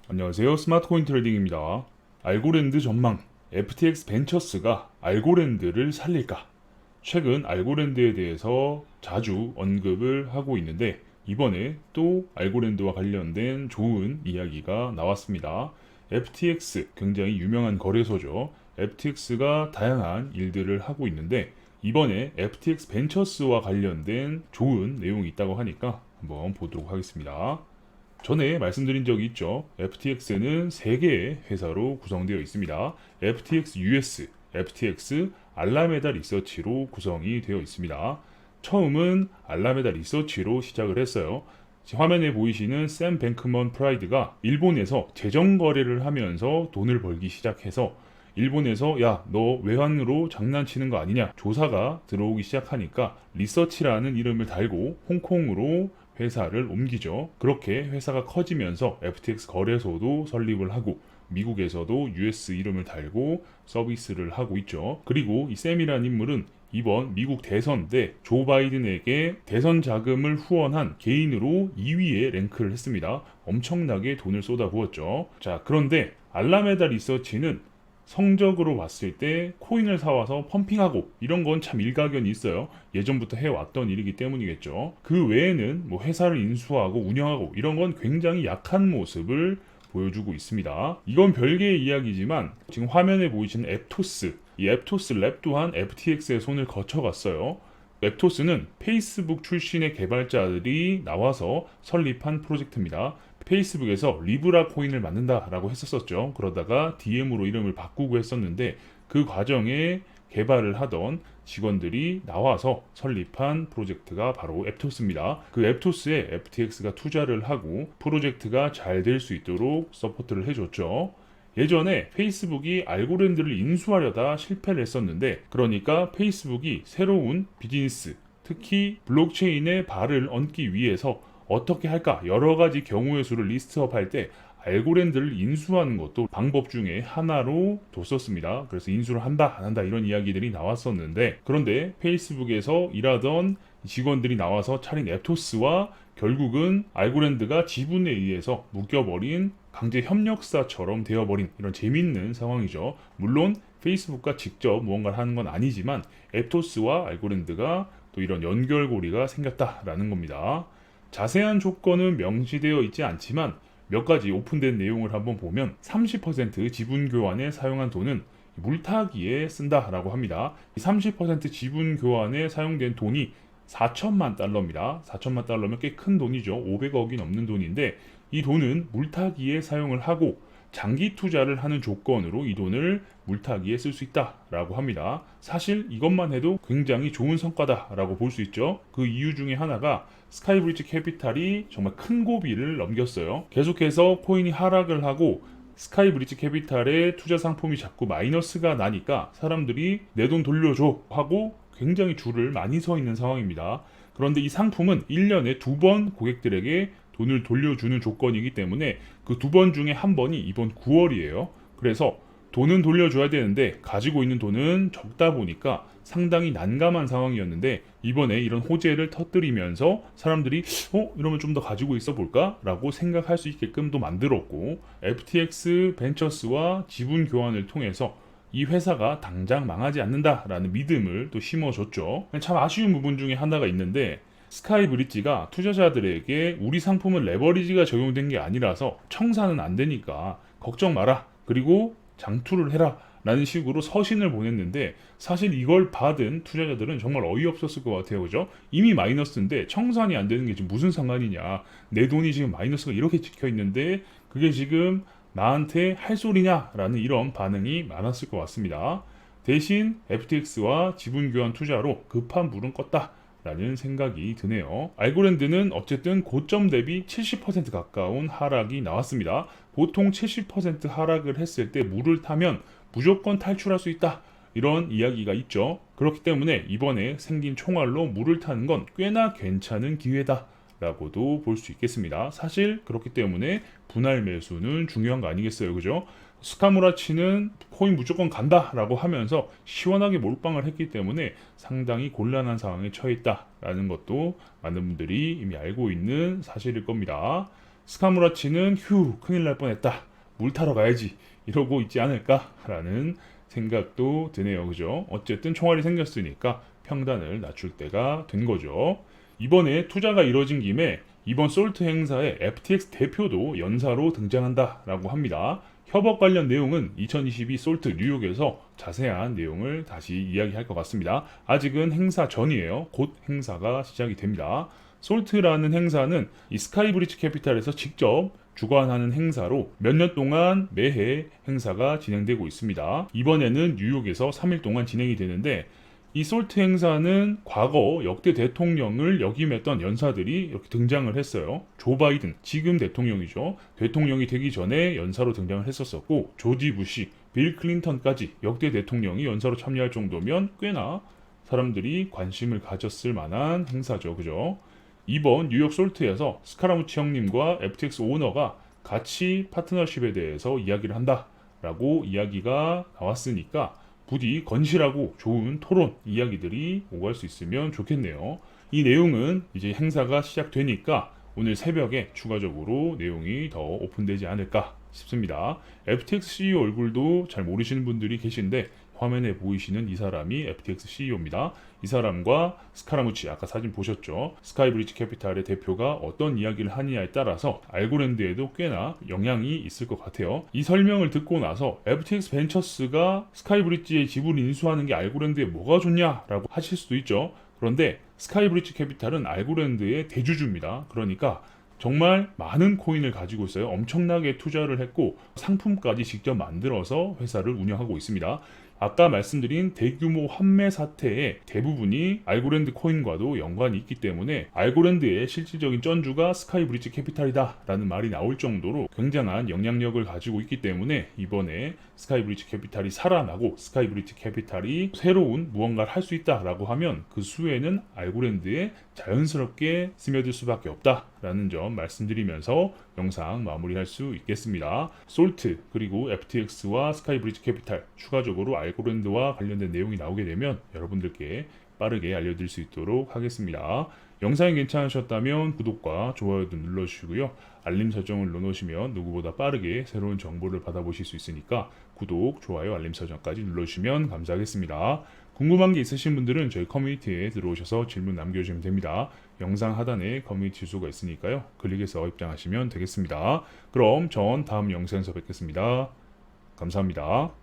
안녕하세요. 스마트코인 트레이딩입니다. 알고랜드 전망. FTX 벤처스가 알고랜드를 살릴까? 최근 알고랜드에 대해서 자주 언급을 하고 있는데 이번에 또 알고랜드와 관련된 좋은 이야기가 나왔습니다. FTX 굉장히 유명한 거래소죠. FTX가 다양한 일들을 하고 있는데 이번에 FTX 벤처스와 관련된 좋은 내용이 있다고 하니까 한번 보도록 하겠습니다. 전에 말씀드린 적이 있죠. FTX는 3개의 회사로 구성되어 있습니다. FTX US, FTX 알라메다 리서치로 구성이 되어 있습니다. 처음은 알라메다 리서치로 시작을 했어요. 화면에 보이시는 샘 뱅크먼 프라이드가 일본에서 재정 거래를 하면서 돈을 벌기 시작해서 일본에서 야, 너 외환으로 장난치는 거 아니냐 조사가 들어오기 시작하니까 리서치라는 이름을 달고 홍콩으로 회사를 옮기죠. 그렇게 회사가 커지면서 FTX 거래소도 설립을 하고 미국에서도 US 이름을 달고 서비스를 하고 있죠. 그리고 이 샘이라는 인물은 이번 미국 대선 때 조 바이든에게 대선 자금을 후원한 개인으로 2위에 랭크를 했습니다. 엄청나게 돈을 쏟아부었죠. 자, 그런데 알라메다 리서치는 성적으로 봤을 때 코인을 사와서 펌핑하고 이런 건 참 일가견이 있어요. 예전부터 해왔던 일이기 때문이겠죠. 그 외에는 뭐 회사를 인수하고 운영하고 이런 건 굉장히 약한 모습을 보여주고 있습니다. 이건 별개의 이야기지만 지금 화면에 보이시는 앱토스, 이 앱토스 랩 또한 FTX의 손을 거쳐갔어요. 앱토스는 페이스북 출신의 개발자들이 나와서 설립한 프로젝트입니다. 페이스북에서 리브라 코인을 만든다라고 했었죠. 그러다가 DM으로 이름을 바꾸고 했었는데 그 과정에 개발을 하던 직원들이 나와서 설립한 프로젝트가 바로 앱토스입니다. 그 앱토스에 FTX가 투자를 하고 프로젝트가 잘 될 수 있도록 서포트를 해줬죠. 예전에 페이스북이 알고랜드를 인수하려다 실패를 했었는데 그러니까 페이스북이 새로운 비즈니스, 특히 블록체인에 발을 얹기 위해서 어떻게 할까 여러 가지 경우의 수를 리스트업 할 때 알고랜드를 인수하는 것도 방법 중에 하나로 뒀었습니다. 그래서 인수를 한다 안 한다 이런 이야기들이 나왔었는데 그런데 페이스북에서 일하던 직원들이 나와서 차린 앱토스와 결국은 알고랜드가 지분에 의해서 묶여버린 강제 협력사처럼 되어버린 이런 재밌는 상황이죠. 물론 페이스북과 직접 무언가를 하는 건 아니지만 앱토스와 알고랜드가 또 이런 연결고리가 생겼다라는 겁니다. 자세한 조건은 명시되어 있지 않지만 몇 가지 오픈된 내용을 한번 보면 30% 지분 교환에 사용한 돈은 물타기에 쓴다라고 합니다. 30% 지분 교환에 사용된 돈이 4천만 달러입니다. 4천만 달러면 꽤 큰 돈이죠. 500억이 넘는 돈인데 이 돈은 물타기에 사용을 하고 장기 투자를 하는 조건으로 이 돈을 물타기에 쓸 수 있다라고 합니다. 사실 이것만 해도 굉장히 좋은 성과다라고 볼 수 있죠. 그 이유 중에 하나가 스카이브리지 캐피탈이 정말 큰 고비를 넘겼어요. 계속해서 코인이 하락을 하고 스카이브리지 캐피탈의 투자 상품이 자꾸 마이너스가 나니까 사람들이 내 돈 돌려줘 하고 굉장히 줄을 많이 서 있는 상황입니다. 그런데 이 상품은 1년에 2번 고객들에게 돈을 돌려주는 조건이기 때문에 그 2번 중에 한 번이 이번 9월이에요. 그래서 돈은 돌려줘야 되는데 가지고 있는 돈은 적다 보니까 상당히 난감한 상황이었는데 이번에 이런 호재를 터뜨리면서 사람들이 이러면 좀 더 가지고 있어 볼까? 라고 생각할 수 있게끔도 만들었고 FTX 벤처스와 지분 교환을 통해서 이 회사가 당장 망하지 않는다라는 믿음을 또 심어줬죠. 참 아쉬운 부분 중에 하나가 있는데 스카이 브릿지가 투자자들에게 우리 상품은 레버리지가 적용된 게 아니라서 청산은 안 되니까 걱정 마라. 그리고 장투를 해라. 라는 식으로 서신을 보냈는데 사실 이걸 받은 투자자들은 정말 어이없었을 것 같아요. 그죠? 이미 마이너스인데 청산이 안 되는 게 지금 무슨 상관이냐. 내 돈이 지금 마이너스가 이렇게 찍혀 있는데 그게 지금 나한테 할 소리냐라는 이런 반응이 많았을 것 같습니다. 대신 FTX와 지분 교환 투자로 급한 불은 껐다. 라는 생각이 드네요. 알고랜드는 어쨌든 고점 대비 70% 가까운 하락이 나왔습니다. 보통 70% 하락을 했을 때 물을 타면 무조건 탈출할 수 있다. 이런 이야기가 있죠. 그렇기 때문에 이번에 생긴 총알로 물을 타는 건 꽤나 괜찮은 기회다. 라고도 볼 수 있겠습니다. 사실 그렇기 때문에 분할 매수는 중요한 거 아니겠어요. 그죠? 스카무라치는 코인 무조건 간다라고 하면서 시원하게 몰빵을 했기 때문에 상당히 곤란한 상황에 처해 있다라는 것도 많은 분들이 이미 알고 있는 사실일 겁니다. 스카무라치는 휴 큰일 날 뻔했다. 물 타러 가야지. 이러고 있지 않을까라는 생각도 드네요. 그죠? 어쨌든 총알이 생겼으니까 평단을 낮출 때가 된 거죠. 이번에 투자가 이뤄진 김에 이번 솔트 행사에 FTX 대표도 연사로 등장한다라고 합니다. 협업 관련 내용은 2022 솔트 뉴욕에서 자세한 내용을 다시 이야기할 것 같습니다. 아직은 행사 전이에요. 곧 행사가 시작이 됩니다. 솔트라는 행사는 이 스카이브리지 캐피탈에서 직접 주관하는 행사로 몇 년 동안 매해 행사가 진행되고 있습니다. 이번에는 뉴욕에서 3일 동안 진행이 되는데 이 솔트 행사는 과거 역대 대통령을 역임했던 연사들이 이렇게 등장을 했어요. 조 바이든, 지금 대통령이죠. 대통령이 되기 전에 연사로 등장을 했었었고, 조지 부시, 빌 클린턴까지 역대 대통령이 연사로 참여할 정도면 꽤나 사람들이 관심을 가졌을 만한 행사죠. 그죠? 이번 뉴욕 솔트에서 스카라무치 형님과 FTX 오너가 같이 파트너십에 대해서 이야기를 한다라고 이야기가 나왔으니까 부디 건실하고 좋은 토론 이야기들이 오갈 수 있으면 좋겠네요. 이 내용은 이제 행사가 시작되니까 오늘 새벽에 추가적으로 내용이 더 오픈되지 않을까 싶습니다. FTX CEO 얼굴도 잘 모르시는 분들이 계신데 화면에 보이시는 이 사람이 FTX CEO입니다. 이 사람과 스카라무치 아까 사진 보셨죠? 스카이브리지 캐피탈의 대표가 어떤 이야기를 하느냐에 따라서 알고랜드에도 꽤나 영향이 있을 것 같아요. 이 설명을 듣고 나서 FTX 벤처스가 스카이브리지의 지분을 인수하는 게 알고랜드에 뭐가 좋냐라고 하실 수도 있죠. 그런데 스카이브리지 캐피탈은 알고랜드의 대주주입니다. 그러니까 정말 많은 코인을 가지고 있어요. 엄청나게 투자를 했고 상품까지 직접 만들어서 회사를 운영하고 있습니다. 아까 말씀드린 대규모 환매 사태의 대부분이 알고랜드 코인과도 연관이 있기 때문에 알고랜드의 실질적인 쩐주가 스카이브리지 캐피탈이다 라는 말이 나올 정도로 굉장한 영향력을 가지고 있기 때문에 이번에 스카이브리지 캐피탈이 살아나고 스카이브리지 캐피탈이 새로운 무언가를 할 수 있다라고 하면 그 수혜는 알고랜드에 자연스럽게 스며들 수밖에 없다라는 점 말씀드리면서 영상 마무리할 수 있겠습니다. 솔트 그리고 FTX와 스카이브리지 캐피탈 추가적으로 알고랜드와 관련된 내용이 나오게 되면 여러분들께 빠르게 알려드릴 수 있도록 하겠습니다. 영상이 괜찮으셨다면 구독과 좋아요도 눌러주시고요. 알림 설정을 넣어놓으시면 누구보다 빠르게 새로운 정보를 받아보실 수 있으니까 구독, 좋아요, 알림 설정까지 눌러주시면 감사하겠습니다. 궁금한 게 있으신 분들은 저희 커뮤니티에 들어오셔서 질문 남겨주시면 됩니다. 영상 하단에 커뮤니티 주소가 있으니까요. 클릭해서 입장하시면 되겠습니다. 그럼 전 다음 영상에서 뵙겠습니다. 감사합니다.